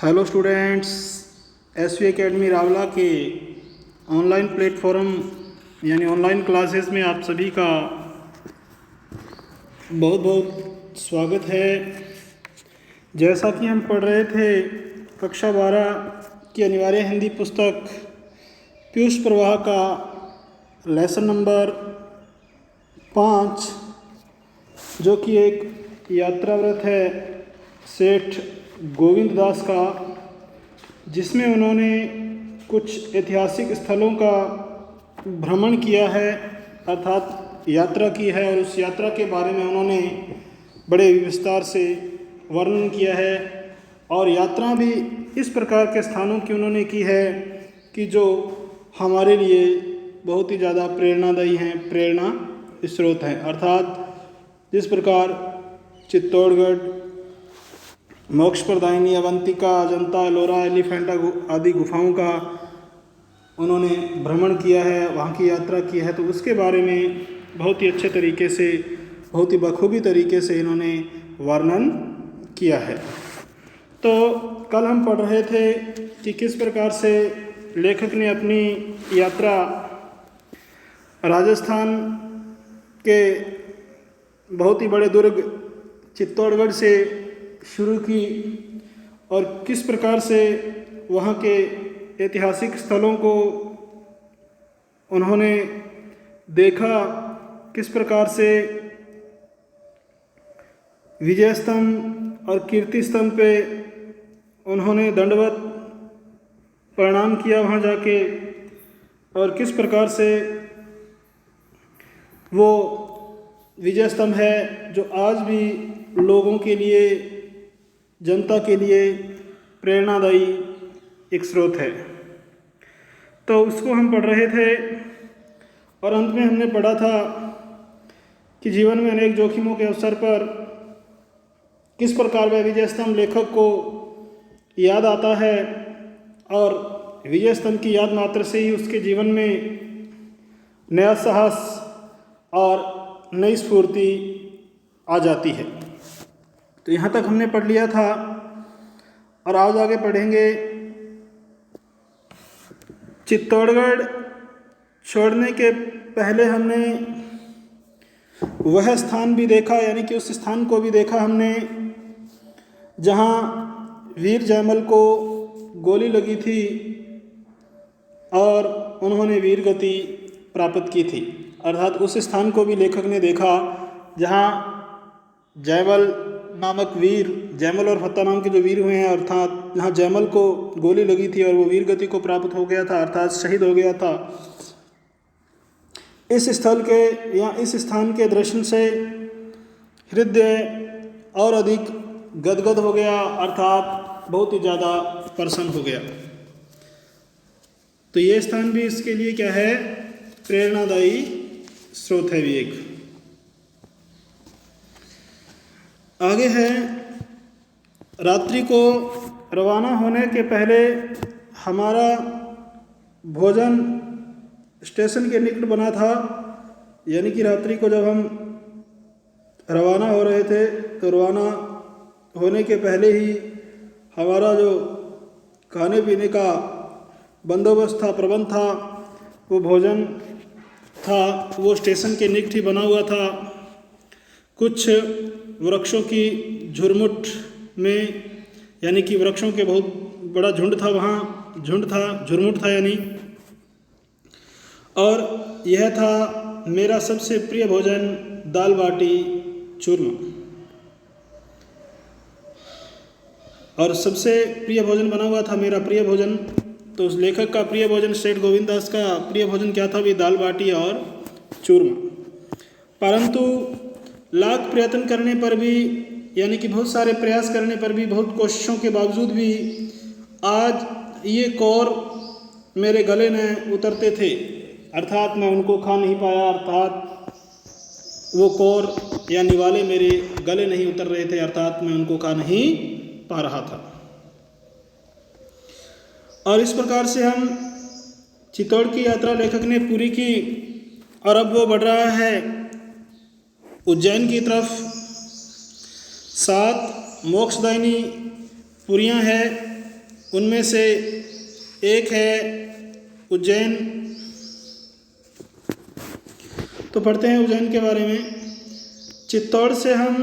Hello students, S V academy Rawla के online platform यानी online classes में आप सभी का बहुत बहुत स्वागत है। जैसा कि हम पढ़ रहे थे कक्षा 12 की अनिवार्य हिंदी पुस्तक पीयूष प्रवाह का लेसन नंबर 5 जो कि एक यात्राव्रत है सेठ गोविंद दास का, जिसमें उन्होंने कुछ ऐतिहासिक स्थलों का भ्रमण किया है अर्थात यात्रा की है, और उस यात्रा के बारे में उन्होंने बड़े विस्तार से वर्णन किया है। और यात्रा भी इस प्रकार के स्थानों की उन्होंने की है कि जो हमारे लिए बहुत ही ज़्यादा प्रेरणादायी हैं, प्रेरणा स्रोत हैं। अर्थात जिस प्रकार चित्तौड़गढ़, मोक्ष प्रदायिनी, अवंतिका, अजंता, एलोरा, एलिफेंटा आदि गुफाओं का उन्होंने भ्रमण किया है, वहाँ की यात्रा की है, तो उसके बारे में बहुत ही अच्छे तरीके से, बहुत ही बखूबी तरीके से इन्होंने वर्णन किया है। तो कल हम पढ़ रहे थे कि किस प्रकार से लेखक ने अपनी यात्रा राजस्थान के बहुत ही बड़े दुर्ग चित्तौड़गढ़ से शुरू की और किस प्रकार से वहाँ के ऐतिहासिक स्थलों को उन्होंने देखा, किस प्रकार से विजय स्तंभ और कीर्ति स्तंभ पे उन्होंने दंडवत प्रणाम किया वहाँ जाके, और किस प्रकार से वो विजय स्तंभ है जो आज भी लोगों के लिए, जनता के लिए प्रेरणादायी एक स्रोत है। तो उसको हम पढ़ रहे थे और अंत में हमने पढ़ा था कि जीवन में अनेक जोखिमों के अवसर पर किस प्रकार वह विजय स्तंभ लेखक को याद आता है, और विजय स्तंभ की याद मात्र से ही उसके जीवन में नया साहस और नई स्फूर्ति आ जाती है। तो यहाँ तक हमने पढ़ लिया था और आज आगे पढ़ेंगे। चित्तौड़गढ़ छोड़ने के पहले हमने वह स्थान भी देखा, यानी कि उस स्थान को भी देखा हमने जहाँ वीर जयमल को गोली लगी थी और उन्होंने वीर गति प्राप्त की थी। अर्थात उस स्थान को भी लेखक ने देखा जहाँ जयमल नामक वीर, जयमल और फत्ता नाम के जो वीर हुए हैं, अर्थात जहाँ जयमल को गोली लगी थी और वो वीर गति को प्राप्त हो गया था, अर्थात शहीद हो गया था। इस स्थल के या इस स्थान के दर्शन से हृदय और अधिक गदगद हो गया, अर्थात बहुत ही ज़्यादा प्रसन्न हो गया। तो ये स्थान भी इसके लिए क्या है, प्रेरणादायी स्रोत है भी एक। आगे है, रात्रि को रवाना होने के पहले हमारा भोजन स्टेशन के निकट बना था, यानी कि रात्रि को जब हम रवाना हो रहे थे तो रवाना होने के पहले ही हमारा जो खाने पीने का बंदोबस्त था, प्रबंध था, वो भोजन था, वो स्टेशन के निकट ही बना हुआ था। कुछ वृक्षों की झुरमुट में, यानी कि वृक्षों के बहुत बड़ा झुंड था, वहाँ झुंड था, झुरमुट था यानी, और यह था मेरा सबसे प्रिय भोजन दाल बाटी चूरमा। और सबसे प्रिय भोजन बना हुआ था मेरा प्रिय भोजन। तो उस लेखक का प्रिय भोजन, सेठ गोविंद दास का प्रिय भोजन क्या था भी, दाल बाटी और चूरमा। परंतु लाख प्रयत्न करने पर भी, यानी कि बहुत सारे प्रयास करने पर भी, बहुत कोशिशों के बावजूद भी आज ये कौर मेरे गले में उतरते थे, अर्थात मैं उनको खा नहीं पाया, अर्थात वो कौर या निवाले मेरे गले नहीं उतर रहे थे, अर्थात मैं उनको खा नहीं पा रहा था। और इस प्रकार से हम चित्तौड़ की यात्रा लेखक ने पूरी की और अब वो बढ़ रहा है उज्जैन की तरफ। 7 मोक्षदायिनी पुरियाँ हैं उनमें से एक है उज्जैन। तो पढ़ते हैं उज्जैन के बारे में। चित्तौड़ से हम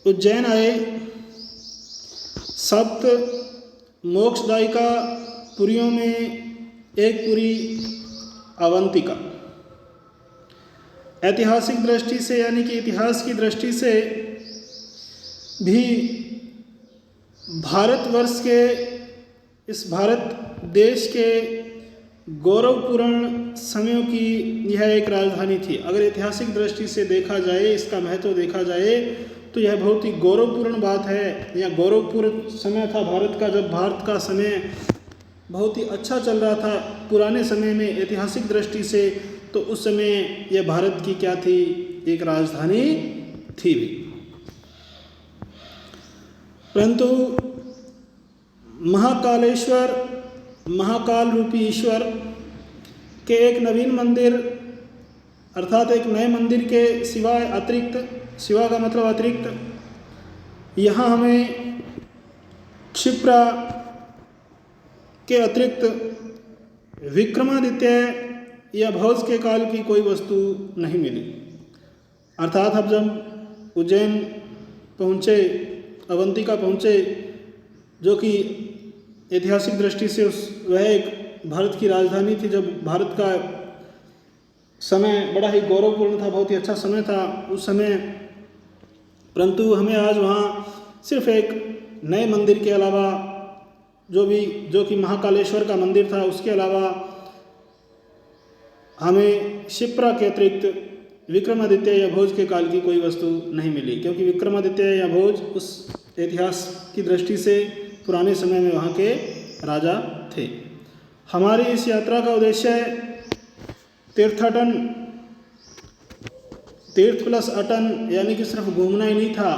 उज्जैन आए। सप्त मोक्षदायिका पुरियों में एक पुरी अवंतिका। ऐतिहासिक दृष्टि से यानी कि इतिहास की दृष्टि से भी भारतवर्ष के, इस भारत देश के गौरवपूर्ण समयों की यह एक राजधानी थी। अगर ऐतिहासिक दृष्टि से देखा जाए, इसका महत्व देखा जाए, तो यह बहुत ही गौरवपूर्ण बात है। यह गौरवपूर्ण समय था भारत का, जब भारत का समय बहुत ही अच्छा चल रहा था पुराने समय में ऐतिहासिक दृष्टि से। तो उस समय यह भारत की क्या थी, एक राजधानी थी भी। परंतु महाकालेश्वर, महाकाल रूपी ईश्वर के एक नवीन मंदिर अर्थात एक नए मंदिर के सिवाय अतिरिक्त, सिवा का मतलब अतिरिक्त, यहाँ हमें क्षिप्रा के अतिरिक्त विक्रमादित्य या भौज के काल की कोई वस्तु नहीं मिली। अर्थात अब जब उज्जैन पहुँचे, अवंतिका पहुँचे, जो कि ऐतिहासिक दृष्टि से वह एक भारत की राजधानी थी, जब भारत का समय बड़ा ही गौरवपूर्ण था, बहुत ही अच्छा समय था उस समय। परंतु हमें आज वहाँ सिर्फ एक नए मंदिर के अलावा, जो कि महाकालेश्वर का मंदिर था, उसके अलावा हमें क्षिप्रा के अतिरिक्त विक्रमादित्य या भोज के काल की कोई वस्तु नहीं मिली, क्योंकि विक्रमादित्य या भोज उस इतिहास की दृष्टि से पुराने समय में वहाँ के राजा थे। हमारी इस यात्रा का उद्देश्य तीर्थाटन, तीर्थ प्लस अटन, यानी कि सिर्फ घूमना ही नहीं था,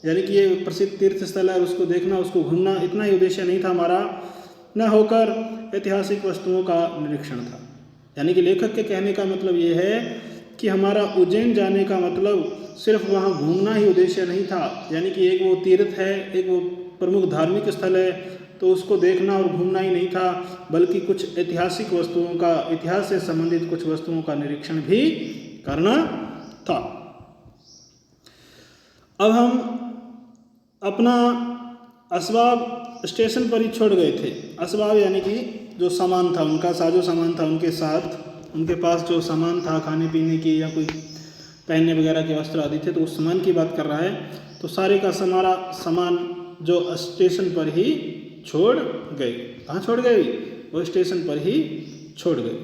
यानी कि ये प्रसिद्ध तीर्थ स्थल है उसको देखना, उसको घूमना, इतना ही उद्देश्य नहीं था हमारा, न होकर ऐतिहासिक वस्तुओं का निरीक्षण था। यानी कि लेखक के कहने का मतलब ये है कि हमारा उज्जैन जाने का मतलब सिर्फ वहाँ घूमना ही उद्देश्य नहीं था। यानी कि एक वो तीर्थ है, एक वो प्रमुख धार्मिक स्थल है, तो उसको देखना और घूमना ही नहीं था, बल्कि कुछ ऐतिहासिक वस्तुओं का, इतिहास से संबंधित कुछ वस्तुओं का निरीक्षण भी करना था। अब हम अपना असबाब स्टेशन पर ही छोड़ गए थे। असबाब यानी कि जो सामान था, उनका साजो सामान था, उनके साथ उनके पास जो सामान था खाने पीने की या कोई पहनने वगैरह के वस्त्र आदि थे, तो उस सामान की बात कर रहा है। तो सारे का सारा सामान जो स्टेशन पर ही छोड़ गए। कहाँ छोड़ गए? वो स्टेशन पर ही छोड़ गए।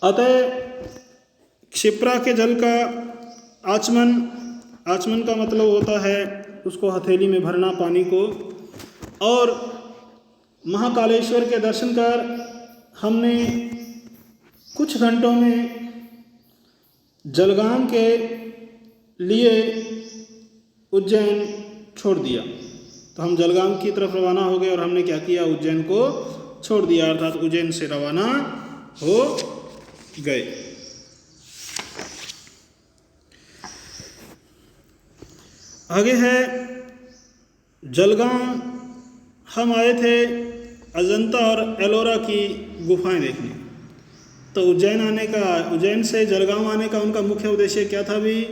अतः क्षिप्रा के जल का आचमन, आचमन का मतलब होता है उसको हथेली में भरना पानी को, और महाकालेश्वर के दर्शन कर हमने कुछ घंटों में जलगांव के लिए उज्जैन छोड़ दिया। तो हम जलगांव की तरफ रवाना हो गए और हमने क्या किया, उज्जैन को छोड़ दिया, अर्थात उज्जैन से रवाना हो गए। आगे है जलगांव। हम आए थे अजंता और एलोरा की गुफाएं देखने। तो उज्जैन आने का, उज्जैन से जलगांव आने का उनका मुख्य उद्देश्य क्या था भी?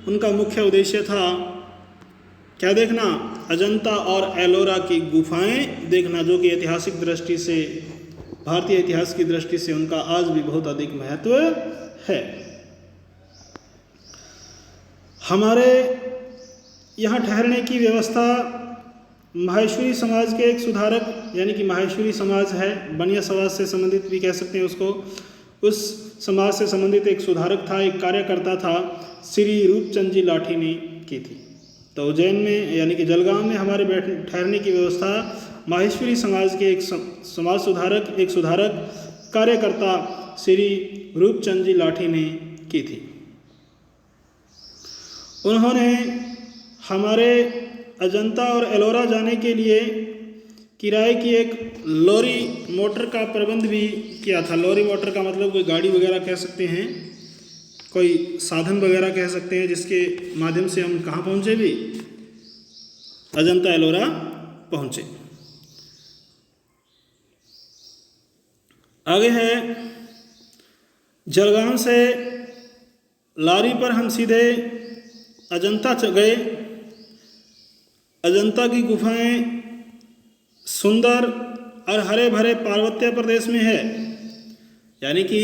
उनका मुख्य उद्देश्य था क्या देखना? अजंता और एलोरा की गुफाएं देखना, जो कि ऐतिहासिक दृष्टि से, भारतीय इतिहास की दृष्टि से उनका आज भी बहुत अधिक महत्व है। हमारे यहाँ ठहरने की व्यवस्था माहेश्वरी समाज के एक सुधारक, यानी कि माहेश्वरी समाज है, बनिया समाज से संबंधित भी कह सकते हैं उसको, उस समाज से संबंधित एक सुधारक था, एक कार्यकर्ता था, श्री रूपचंद जी लाठी ने की थी। तो उज्जैन में यानी कि जलगांव में हमारे ठहरने की व्यवस्था माहेश्वरी समाज के एक समाज सुधारक, एक सुधारक कार्यकर्ता श्री रूपचंद जी लाठी ने की थी। उन्होंने हमारे अजंता और एलोरा जाने के लिए किराए की एक लॉरी मोटर का प्रबंध भी किया था। लॉरी मोटर का मतलब कोई गाड़ी वगैरह कह सकते हैं, कोई साधन वगैरह कह सकते हैं, जिसके माध्यम से हम कहाँ पहुँचे भी, अजंता एलोरा पहुँचे। आगे है जलगांव से लारी पर हम सीधे अजंता गए। अजंता की गुफाएं सुंदर और हरे भरे पार्वत्य प्रदेश में है, यानी कि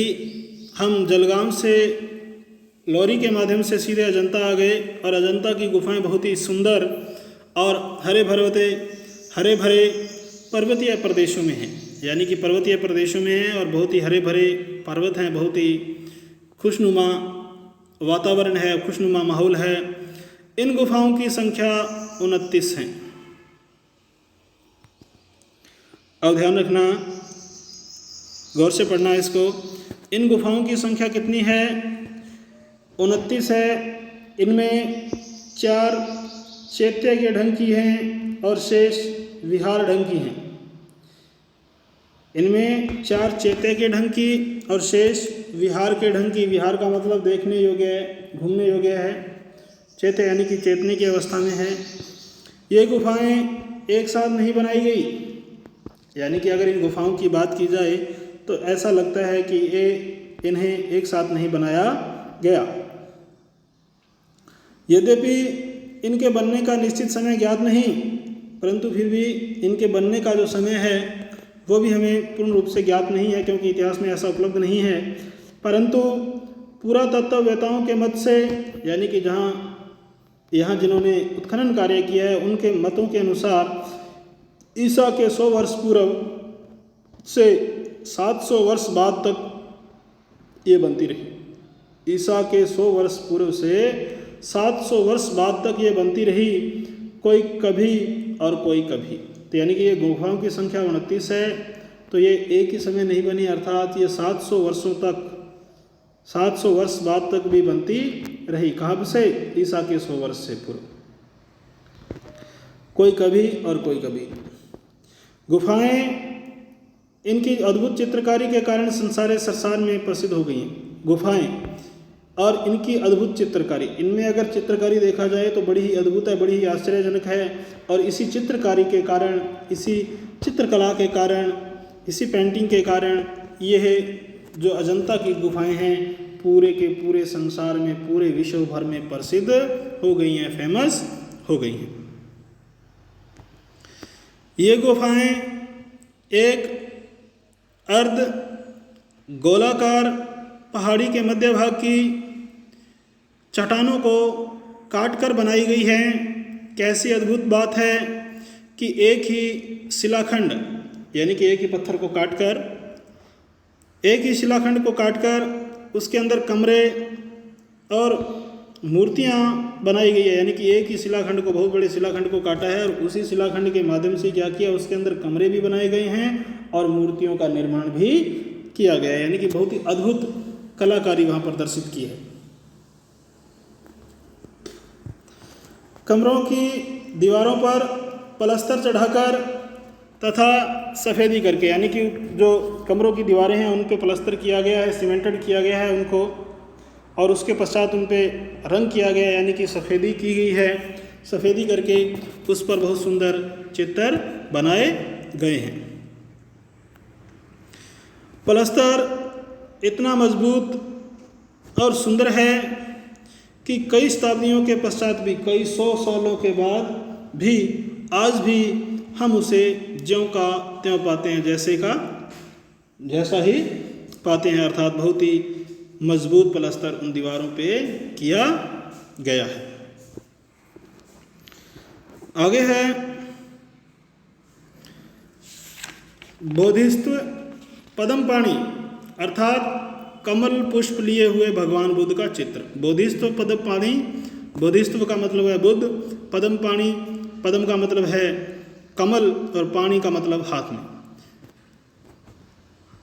हम जलगांव से लॉरी के माध्यम से सीधे अजंता आ गए और अजंता की गुफाएं बहुत ही सुंदर और हरे भरे पर्वतीय प्रदेशों में हैं, यानी कि पर्वतीय प्रदेशों में हैं और बहुत ही हरे भरे पर्वत हैं, बहुत ही खुशनुमा वातावरण है, खुशनुमा माहौल है। इन गुफाओं की संख्या 29 है। अब ध्यान रखना, गौर से पढ़ना इसको। इन गुफाओं की संख्या कितनी है? 29 है। इनमें 4 चैत्य के ढंग की हैं और शेष विहार ढंग की हैं। इनमें 4 चैत्य के ढंग की और शेष विहार के ढंग की। विहार का मतलब देखने योग्य है, घूमने योग्य है। चैत्य यानी कि चेतने की अवस्था में है। ये गुफाएं एक साथ नहीं बनाई गई, यानी कि अगर इन गुफाओं की बात की जाए तो ऐसा लगता है कि इन्हें एक साथ नहीं बनाया गया। यद्यपि इनके बनने का निश्चित समय ज्ञात नहीं, परंतु फिर भी इनके बनने का जो समय है वो भी हमें पूर्ण रूप से ज्ञात नहीं है, क्योंकि इतिहास में ऐसा उपलब्ध नहीं है। परंतु पुरातत्ववेताओं के मत से, यानी कि यहाँ जिन्होंने उत्खनन कार्य किया है उनके मतों के अनुसार ईसा के 100 वर्ष पूर्व से 700 वर्ष बाद तक ये बनती रही। ईसा के 100 वर्ष पूर्व से 700 वर्ष बाद तक ये बनती रही, कोई कभी और कोई कभी। तो यानी कि ये गुफाओं की संख्या 29 है, तो ये एक ही समय नहीं बनी, अर्थात ये 700 वर्षों तक, 700 वर्ष बाद तक भी बनती रही। कहाँ से? ईसा के 100 वर्ष से पूर्व, कोई कभी और कोई कभी। गुफाएं इनकी अद्भुत चित्रकारी के कारण संसार में प्रसिद्ध हो गई हैं। गुफाएं और इनकी अद्भुत चित्रकारी, इनमें अगर चित्रकारी देखा जाए तो बड़ी ही अद्भुत है, बड़ी ही आश्चर्यजनक है। और इसी चित्रकारी के कारण, इसी चित्रकला के कारण, इसी पेंटिंग के कारण यह जो अजंता की गुफाएं हैं पूरे के पूरे संसार में, पूरे विश्व भर में प्रसिद्ध हो गई हैं, फेमस हो गई हैं। ये गुफाएं एक अर्ध गोलाकार पहाड़ी के मध्य भाग की चट्टानों को काटकर बनाई गई है। कैसी अद्भुत बात है कि एक ही शिलाखंड, यानी कि एक ही पत्थर को काटकर, एक ही शिलाखंड को काटकर उसके अंदर कमरे और मूर्तियाँ बनाई गई है। यानी कि एक ही शिलाखंड को, बहुत बड़े शिलाखंड को काटा है और उसी शिलाखंड के माध्यम से क्या किया, उसके अंदर कमरे भी बनाए गए हैं और मूर्तियों का निर्माण भी किया गया है। यानी कि बहुत ही अद्भुत कलाकारी वहाँ प्रदर्शित की है। कमरों की दीवारों पर पलस्तर चढ़ाकर तथा सफ़ेदी करके, यानी कि जो कमरों की दीवारें हैं उन पे पलस्तर किया गया है, सीमेंटेड किया गया है उनको, और उसके पश्चात उन पे रंग किया गया, यानी कि सफ़ेदी की गई है। सफ़ेदी करके उस पर बहुत सुंदर चित्र बनाए गए हैं। पलस्तर इतना मजबूत और सुंदर है कि कई शताब्दियों के पश्चात भी, कई 100 सालों के बाद भी, आज भी हम उसे ज्यों का त्यों पाते हैं, जैसा ही पाते हैं। अर्थात बहुत ही मजबूत पलस्तर उन दीवारों पे किया गया है। आगे है बोधिसत्व पद्मपाणि, अर्थात कमल पुष्प लिए हुए भगवान बुद्ध का चित्र। बोधिसत्व पद्मपाणि, बोधिसत्व का मतलब है बुद्ध, पद्मपाणि, पद्म का मतलब है कमल और पाणि का मतलब हाथ में।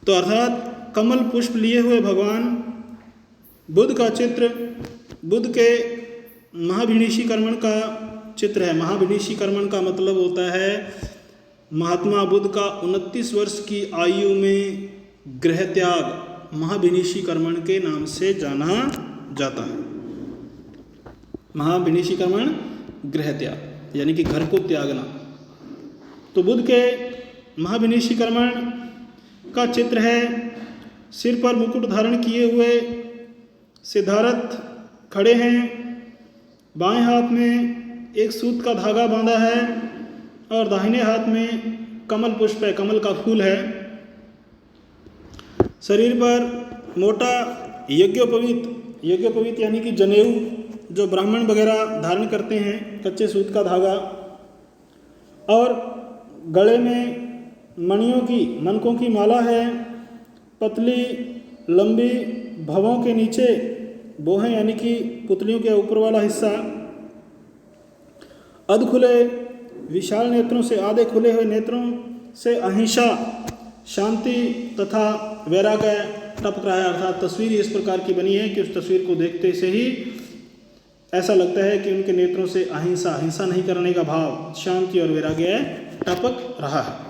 तो अर्थात कमल पुष्प लिए हुए भगवान बुद्ध का चित्र, बुद्ध के महाभिनिशीकर्मण का चित्र है। महाभिनिशीकर्मण का मतलब होता है महात्मा बुद्ध का 29 वर्ष की आयु में गृह त्याग, महाभिनिशीकर्मण के नाम से जाना जाता है। महाभिनिशीकर्मण, गृह त्याग। यानी कि घर को त्यागना। तो बुद्ध के महाविनिशीकरण का चित्र है। सिर पर मुकुट धारण किए हुए सिद्धार्थ खड़े हैं, बाएं हाथ में एक सूत का धागा बांधा है और दाहिने हाथ में कमल पुष्प है, कमल का फूल है। शरीर पर मोटा यज्ञोपवीत यानी कि जनेऊ जो ब्राह्मण वगैरह धारण करते हैं, कच्चे सूत का धागा, और गले में मनकों की माला है। पतली लंबी भवों के नीचे बोहें यानी कि पुतलियों के ऊपर वाला हिस्सा, अध खुले विशाल नेत्रों से, आधे खुले हुए नेत्रों से अहिंसा, शांति तथा वैराग्य टपक रहा है। अर्थात तस्वीर इस प्रकार की बनी है कि उस तस्वीर को देखते से ही ऐसा लगता है कि उनके नेत्रों से हिंसा नहीं करने का भाव, शांति और वैराग्य टपक रहा है।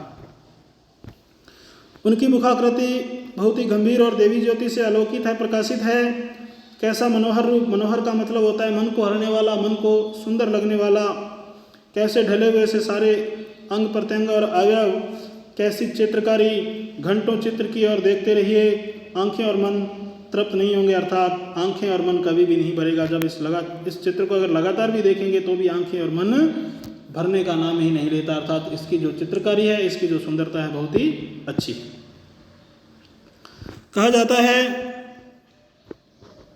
उनकी मुखाकृति बहुत ही गंभीर और देवी ज्योति से आलोकित है, प्रकाशित है। कैसा मनोहर रूप, मनोहर का मतलब होता है मन को हरने वाला, मन को सुंदर लगने वाला। कैसे ढले हुए से सारे अंग प्रत्यंग और अवयव, कैसी चित्रकारी, घंटों चित्र की ओर देखते रहिए, आंखें और मन तृप्त नहीं होंगे। अर्थात आंखें और मन कभी भी नहीं भरेगा। जब इस चित्र को अगर लगातार भी देखेंगे तो भी आंखें और मन भरने का नाम ही नहीं लेता। अर्थात इसकी जो चित्रकारी है, इसकी जो सुंदरता है, बहुत ही अच्छी। कहा जाता है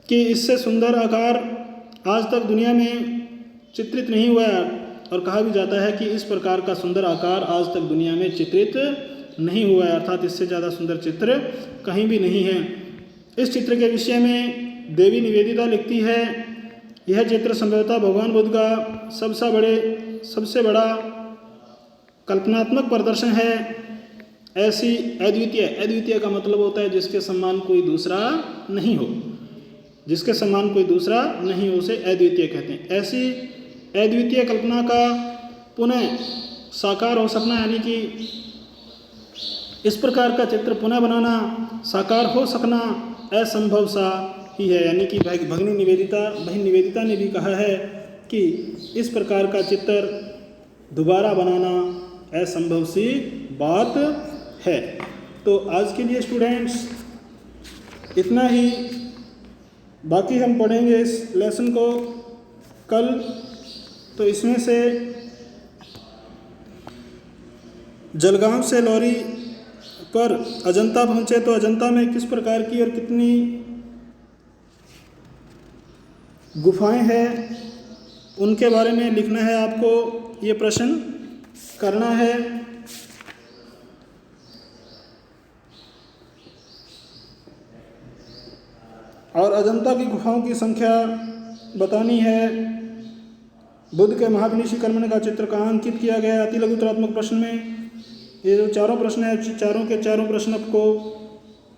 कि इससे सुंदर आकार आज तक दुनिया में चित्रित नहीं हुआ है, और कहा भी जाता है कि इस प्रकार का सुंदर आकार आज तक दुनिया में चित्रित नहीं हुआ है। अर्थात इससे ज़्यादा सुंदर चित्र कहीं भी नहीं है। इस चित्र के विषय में देवी निवेदिता लिखती है, यह चित्र संभवतः भगवान बुद्ध का सबसे बड़ा कल्पनात्मक प्रदर्शन है। ऐसी अद्वितीय का मतलब होता है जिसके समान कोई दूसरा नहीं हो, जिसके समान कोई दूसरा नहीं हो, उसे अद्वितीय कहते हैं। ऐसी अद्वितीय कल्पना का पुनः साकार हो सकना, यानी कि इस प्रकार का चित्र पुनः बनाना, साकार हो सकना असंभव सा ही है। यानी कि बहन निवेदिता ने भी कहा है कि इस प्रकार का चित्र दोबारा बनाना असंभव सी बात है। तो आज के लिए स्टूडेंट्स इतना ही, बाकी हम पढ़ेंगे इस लेसन को कल। तो इसमें से जलगांव से लॉरी पर अजंता पहुँचे तो अजंता में किस प्रकार की और कितनी गुफाएं हैं, उनके बारे में लिखना है आपको, ये प्रश्न करना है। और अजंता की गुफाओं की संख्या बतानी है। बुद्ध के महाविनिशीकरण का चित्र कहाँ अंकित किया गया है अति लघुतरात्मक प्रश्न में। ये जो चारों प्रश्न है, चारों के चारों प्रश्न आपको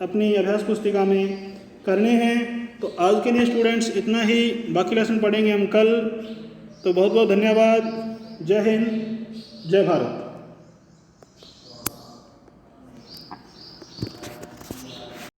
अपनी अभ्यास पुस्तिका में करने हैं। तो आज के लिए स्टूडेंट्स इतना ही, बाकी लेसन पढ़ेंगे हम कल। तो बहुत बहुत धन्यवाद। जय हिंद, जय भारत।